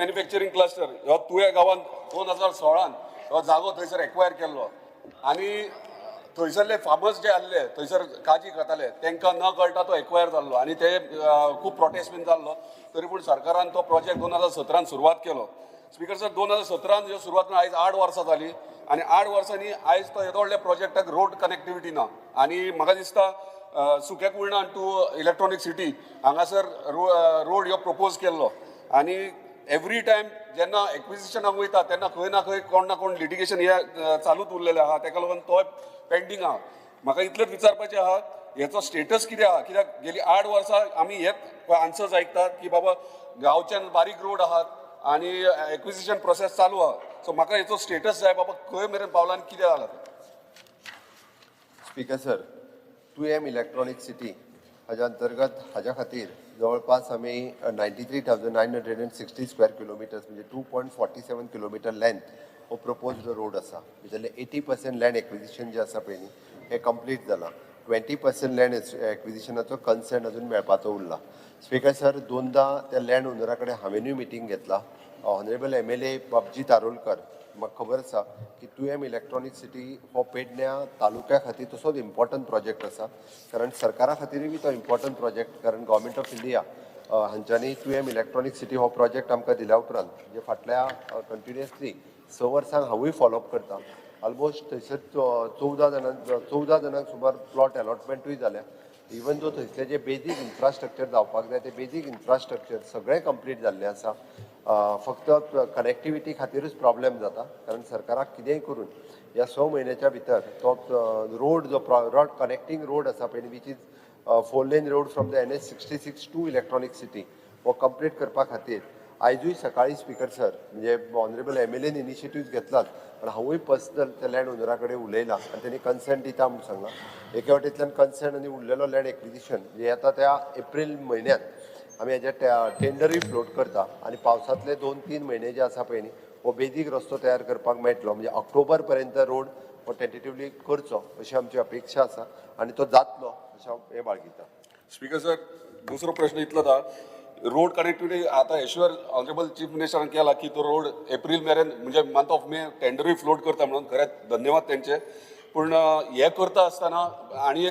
Manufacturing cluster ह्यो तुये गांवांत 2016 हो जागो थंयसर एक्वायर केल्लो आनी थंयसरले फार्मर्स जे आसले थंयसर काजी खाताले तांकां न कळटा तो एक्वायर जाल्लो आनी ते खूब प्रोटेस्ट बीन जाल्लो तरी पूण सरकारान तो प्रोजेक्ट 2017 सुरवात केलो. स्पीकर सर 2017 जो सुरवात करून आयज 8 वर्सां जाली आनी 8 वर्सांनी आयज तो येदो व्हडल्या प्रोजेक्टाक रोड कनेक्टिविटी ना आनी म्हाका दिसता सुक्या कुळणान टू इलेक्ट्रॉनीक सिटी हांगासर रोड ह्यो प्रपोज केल्लो आनी एवरी टायम जेन्ना एक्विजिशनाक वयता तेन्ना खंय ना खंय कोण ना कोण लिटिगेशन हे चालूच उरलेलें आहा ताका लागून तो पेंडींग आहा. म्हाका इतलेंच विचारपाचें आहा हेचो स्टेटस कितें आहा कित्याक गेली 8 वर्सां आमी हेच आन्सर्स आयकतात की बाबा गांवच्यान बारीक रोड आहात आनी एक्विजिशन प्रोसेस चालू आहा. सो म्हाका हेचो स्टेटस जाय बाबा खंय मेरेन पावला आनी कितें जालां. Speaker sir 2M electronic city हाज्या अंतर्गत हाज्या खातीर जवळपास आमी 93,960 स्क्वेअर किलोमिटर्स म्हणजे 2.47 किलोमिटर लेंथ हो प्रपोज्ड रोड आसा. भितरले 80% लँड एक्विजिशन जे आसा पळय न्ही हें कंप्लीट जालां. 20% लँड एक्विजिशनाचो कन्सेंट अजून मेळपाचो उरला. स्पीकर सर दोनदा त्या लँड ओनरा कडेन हांवेनूय मिटींग घेतला. ऑनरेबल MLA बाबजी तारोलकर म्हाका खबर आसा की 2M इलेक्ट्रॉनीक सिटी हो पेडण्या तालुक्या खातीर तसोच इम्पॉर्टंट प्रोजेक्ट आसा कारण सरकारा खातीरूय बी तो इम्पॉर्टंट प्रोजेक्ट कारण गव्हर्मेंट ऑफ इंडिया हांच्यांनी 2M इलेक्ट्रॉनीक सिटी हो प्रोजेक्ट आमकां दिल्या उपरांत म्हणजे फाटल्या कंटिन्युअसली 6 वर्सांक हांवूय फॉलोअप करता. ऑलमोस्ट थंयसर 14 जाणांक सुमार प्लॉट अलॉटमेंटूय जाल्या. इवन दो थंयसले जे बेजीक इन्फ्रास्ट्रक्चर जावपाक जाय ते बेजीक इन्फ्रास्ट्रक्चर सगळें कंप्लीट जाल्लें आसा. फक्त कनेक्टिविटी खातीरूच प्रॉब्लेम जाता कारण सरकाराक कितेंय करून ह्या 6 म्हयन्याच्या भितर तो रोड जो रोड कनेक्टींग रोड आसा पळय which is 4 lane road from the NH 66 to electronic city हो कंप्लीट करपा खातीर आयजूय सकाळी स्पीकर सर म्हणजे ऑनरेबल MLAन इनिशिएटिव्ह घेतलात पण हांवूय पर्सनल त्या लँड ओनरा कडेन उलयलां आनी तेणी कन्सेंट दिता म्हूण सांगलां. एके वाटेंतल्यान कन्सेंट आनी उरलेलो लँड एक्विजिशन जे येता त्या एप्रील म्हयन्यांत आमी हेजे टेंडरूय फ्लोट करता आनी पावसांतले 2-3 म्हयने जे आसा पळय न्ही हो बेजीक रस्तो तयार करपाक मेळटलो म्हणजे ऑक्टोबर पर्यंत रोड हो टेंटेटिवली करचो अशी आमची अपेक्षा आसा आनी तो जातलो अशें हांव हें बाळगिता. स्पीकर सर दुसरो प्रश्न इतलोच आहा रोड कनेक्टिविटी आता एश्युअर ऑनरेबल चीफ मिनिस्टरान केला की तो रोड एप्रील मेरेन म्हणजे मंथ ऑफ मे टेंडरूय फ्लोट करता म्हणून खरेंच धन्यवाद तेंचे. पूण हे करता आसतना आनी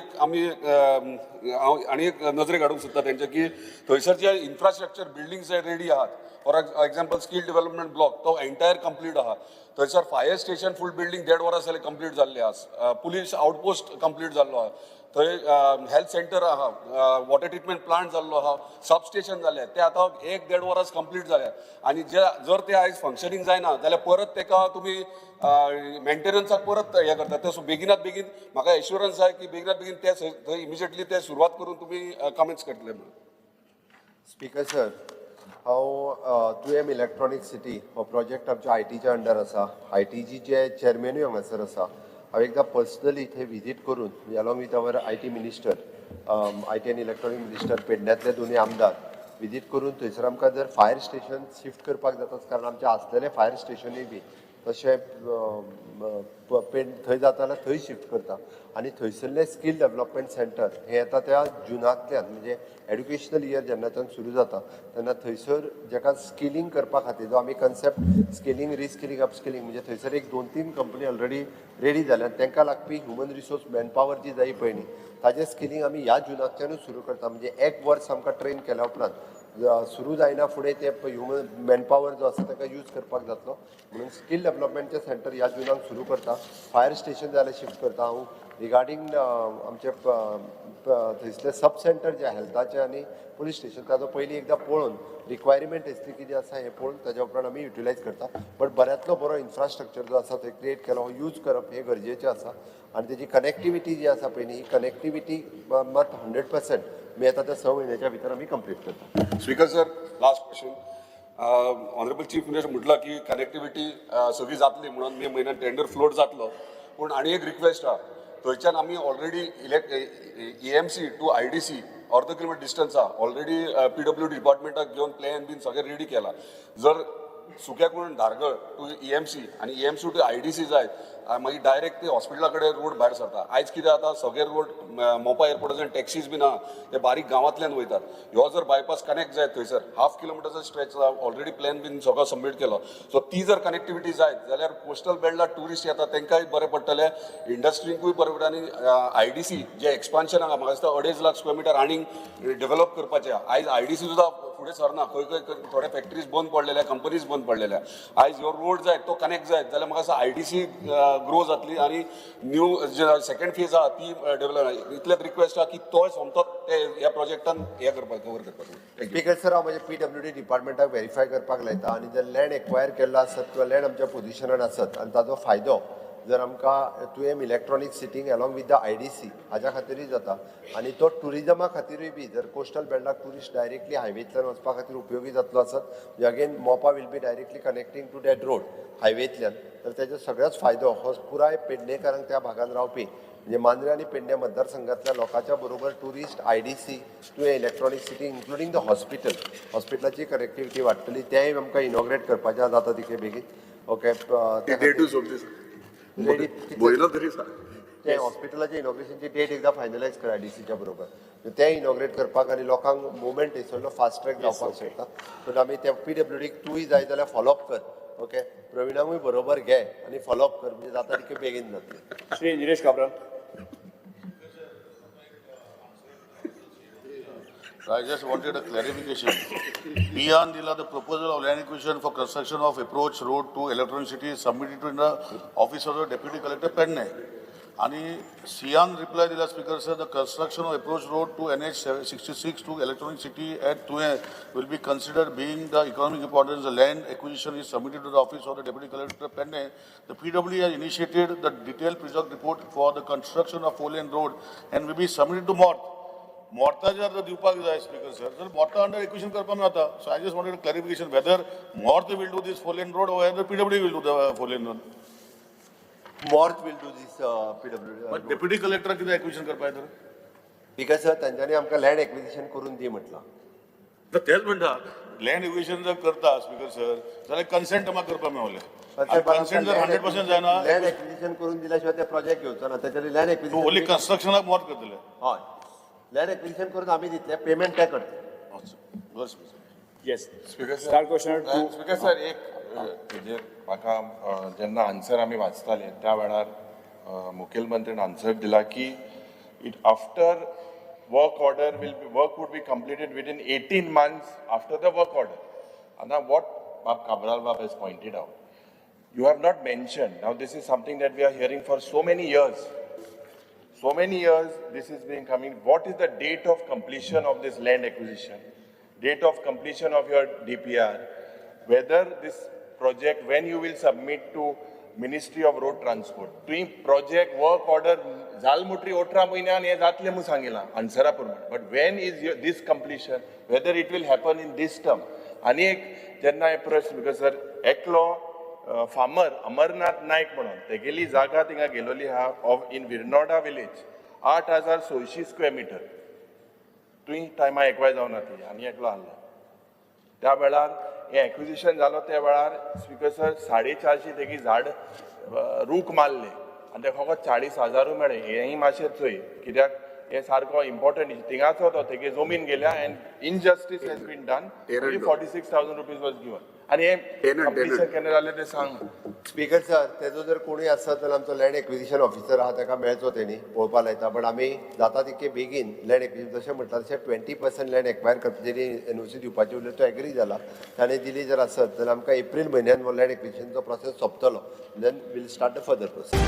एक नजरेक हाडूंक सोदता तेंचे की थंयसरचे इन्फ्रास्ट्रक्चर बिल्डिंग्स जे रेडी आहात for example skill development block तो एंटायर कंप्लीट आहा. थंयसर फायर स्टेशन फूल बिल्डिंग 1.5 वर्स जाले कंप्लीट जाल्ले आहा. पुलीस आउटपोस्ट कंप्लीट जाल्लो आहा. थंय हेल्थ सेंटर आहा वॉटर ट्रिटमेंट प्लांट जाल्लो आहा सबस्टेशन जाले ते आतां 1-1.5 वर्स कंप्लीट जाले आनी जर ते आयज फंक्शनींग जायना जाल्यार परत तेका तुमी मेंटेनन्साक परत हे करता. ते बेगिनात बेगीन म्हाका एश्युरन्स जाय की बेगिनात बेगीन ते थंय इमिजिएटली ते सुरवात करून तुमी कमेंट्स करतले म्हणून. स्पीकर सर हांव 2M इलेक्ट्रॉनीक सिटी हो प्रोजेक्ट आमच्या ITच्या अंडर आसा. ITची जे चेअरमॅनूय हांगासर आसा. हांव एकदां पर्सनली थंय विजीट करून along with our IT minister IT आनी इलेक्ट्रॉनीक मिनिस्टर पेडण्यातले दोनूय आमदार विजीट करून थंयसर आमकां जर फायर स्टेशन शिफ्ट करपाक जाताच कारण आमचे आसलेले फायर स्टेशनूय बी तशें थंय जाता जाल्यार थंय शिफ्ट करता आनी थंयसरलें स्कील डेव्हलपमेंट सेंटर हें येता त्या जुनांतल्यान म्हणजे एड्युकेशनल इयर जेन्नाच्यान सुरू जाता तेन्ना थंयसर जाका स्किलींग करपा खातीर जो आमी कन्सेप्ट स्किलींग रिस्किलींग अपस्किलींग म्हणजे थंयसर एक 2-3 कंपनी ऑलरेडी रेडी जाल्यात तांकां लागपी ह्युमन रिसोर्स मॅनपावर जी जाय पळय न्ही ताजें स्किलींग आमी ह्या जुनांतल्यानूच सुरू करता म्हणजे 1 वर्स आमकां ट्रेन केल्या उपरांत सुरू जायना फुडें ते ह्युमन मॅनपावर जो आसा ताका यूज करपाक जातलो म्हणून स्कील डेव्हलपमेंटचें सेंटर ह्या जुनाक सुरू करता. फायर स्टेशन जाल्यार शिफ्ट करता हांव रिगार्डींग आमचे थंयसले सब सेंटर जे हेल्थाचे आनी पुलीस स्टेशन ताजो पयलीं एकदां पळोवन रिक्वायरमेंट एसली कितें आसा हें पळोवन ताज्या उपरांत आमी युटिलायज करता. बट बऱ्यांतलो बरो इन्फ्रास्ट्रक्चर जो आसा थंय क्रिएट केलो हो यूज करप हें गरजेचें आसा आनी तेजी कनेक्टिविटी जी आसा पळय न्ही ही कनेक्टिविटी मात 100% मेळटा त्या 6 म्हयन्याच्या भितर आमी कंप्लीट करता. Speaker sir last question honourable chief minister म्हटलं की कनेक्टिविटी सगळी जातली म्हणून मे म्हयन्यात टेंडर फ्लोट जातलो पूण आनी एक रिक्वेस्ट आहा थंयच्यान आमी ऑलरेडी EMC टू IDC अर्द किलोमिटर डिस्टन्स आहा ऑलरेडी PWD डिपार्टमेंटाक घेवन प्लॅन बीन सगळें रेडी केला. जर सुक्याकडून धारगळ टू EMC आणि EMC टू IDC जाय मागीर डायरेक्ट ते हॉस्पिटला कडेन रोड भायर सरता. आयज कितें जाता सगळे रोड मोपा एअरपोर्टाच्यान टॅक्सीज बी ना ते बारीक गांवांतल्यान वयतात. ह्यो जर बायपास कनेक्ट जायत थंयसर हाफ किलोमिटरचो स्ट्रेच ऑलरेडी प्लॅन बीन सगळो सबमीट केलो. सो ती जर कनेक्टिविटी जायत जाल्यार कोस्टल बेल्टार टुरिस्ट येतात तांकांय बरें पडटलें, इंडस्ट्रींकूय बरें पडटा आनी IDC जे एक्सपान्शन हांगा म्हाका दिसता 2.5 लाख स्क्वेअर मिटर आनीक डेव्हलप करपाचें. आयज IDC सुद्दां फुडें सरना. खंय खंय थोडे फॅक्टरीज बंद पडलेल्या, कंपनीज बंद पडलेल्या. आयज ह्यो रोड जाय तो कनेक्ट जायत जाल्यार म्हाका दिसता IDC ग्रो जातली आनी न्यू जे सेकंड फेज आहा ती डेव्हलप. इतलेच रिक्वेस्ट आहा की तो सोमतो ते ह्या प्रोजेक्टान हे करपाक कवर करपाक. स्पीकर सर, हांव म्हणजे PWD डिपार्टमेंटाक व्हेरीफाय करपाक लायता आनी जर लँड एक्वायर केल्लो आसत किंवा लँड आमच्या पोजिशनान आसत आनी ताजो फायदो जर आमकां तुवें electronic sitting along with the IDC हाज्या खातीरूय जाता आनी तो टुरिजमा खातीरूय बी जर कोस्टल बेल्टाक टुरिस्ट डायरेक्टली हायवेंतल्यान वचपा खातीर उपयोगी जातलो आसत again Mopa will be directly connecting to that road हायवेंतल्यान तर तेजो सगळ्याच फायदो हो पुराय पेडणेकारांक त्या भागान रावपी म्हणजे मांद्रे आनी पेडणे मतदारसंघातल्या लोकांच्या बरोबर टुरिस्ट IDC तुवें इलेक्ट्रॉनीक सिटी इन्क्लुडींग द हॉस्पिटलाची कनेक्टिविटी वाडटली. तेंय आमकां इनॉग्रेट करपाचें जाता तितले बेगीन. ओके डेटूय सोमती रेडी बोयलो तरी सा ते हॉस्पिटलाच्या इनॉग्रेशनची डेट एकदा फायनलायज करा IDCच्या बरोबर ते इनॉग्रेट करपाक आनी लोकांक मुवमेंट थंयसरलो फास्ट ट्रॅक जावपाक शकता. सो आमी त्या PWDक तूंय जाय जाल्यार फॉलोअप कर. ओके प्रवीणामूय बरोबर घे आनी फॉलोअप कर म्हणजे जाता तितके बेगीन जातले. Shri Nilesh Cabral. I just wanted a clarification. Beyond the proposal of land acquisition for construction of approach road to electronic city is submitted to the office of the deputy collector Penne. And Sian replied to the speaker said the construction of approach road to NH 66 to electronic city at Tue will be considered being the economic importance. The land acquisition is submitted to the office of the deputy collector Penne. The PW has initiated the detailed project report for the construction of 4-lane road and will be submitted to MORT. Morta जर दिवपाक जाय speaker sir तर Morta under acquisition करपाक जाता. So I just wanted a clarification whether Mort will do this 4-lane road or whether PWD will do the 4-lane road. Mort will do this PWD. But deputy collector किती acquisition करपाक तर because sir तांच्यांनी आमकां land acquisition करून दी म्हटलां. तर तेच म्हणटा land acquisition जर करता स्पीकर सर जाल्यार कन्सेंट म्हाका करपाक मेवलें. कन्सेंट जर 100% जायना लँड एक्विजिशन करून दिल्याशिवाय ते प्रोजेक्ट घेवचो ना. त्याच्यानी लँड तूं एक्विजिशन ओन्ली कन्स्ट्रक्शनाक मोर्ट करतले. हय लँड एक्विजिशन करून आमी दितले पेमेंट ते करतले. बस yes speaker star question two. Speaker sir एक हेजेर म्हाका जेन्ना आन्सर आमी वाचताले त्या वेळार मुखेलमंत्र्यान आन्सर दिला की it after work order work would be completed within 18 months after the work order. And now what Cabral Bab has pointed out, you have not mentioned, now this is something that we are hearing for so many years. So many years this is being coming. What is the date of completion of this land acquisition? Date of completion of your DPR? Whether this project, when you will submit to Ministry of Road Transport? तुम्ही project work order झालमुटरी 18 महिन्यान हे जातले म्हणून सांगिला आन्सरा प्रमाणे. But when is this completion? Whether it will happen in this term? आणि एक जेन्ना हे प्रश्न बिकॉज सर एकलो फार्मर अमरनाथ नायक म्हणून तेगेली जागा थिंगा गेलोली हा ऑफ इन विरनोडा विलेज 8600 स्क्वेअर मिटर तुवें टायमा एकवाय जावना ती आनी एकलो आहलो. त्या वेळार हे एक्विजिशन जालो त्या वेळार स्पीकर सर 450 तेगी झाड रूख मारले आनी ते फकत 40,000 मेळ्ळे. हेंय मातशें चोय कित्याक हे सारको इम्पॉर्टंट थिंगाचो तो तेगे जमीन गेल्या and injustice has been done. 46,000 rupees was given आनी हे कंप्लिशन केन्ना जालें तें सांग. स्पीकर सर तेजो जर कोणूय आसत जाल्यार आमचो लँड एक्विजिशन ऑफिसर आहा ताका मेळचो तेणी पळोवपा लायता. बट आमी जाता तितके बेगीन लँड एक्विजिशन जशें म्हणटा तशें 20% लँड एक्वायर करता जेणी NOC दिवपाची उरली तो एग्री जाला ताणें दिली जर आसत जाल्यार आमकां एप्रील म्हयन्यान हो लँड एक्विजिशनचो प्रोसेस सोंपतलो. Then will start the further process.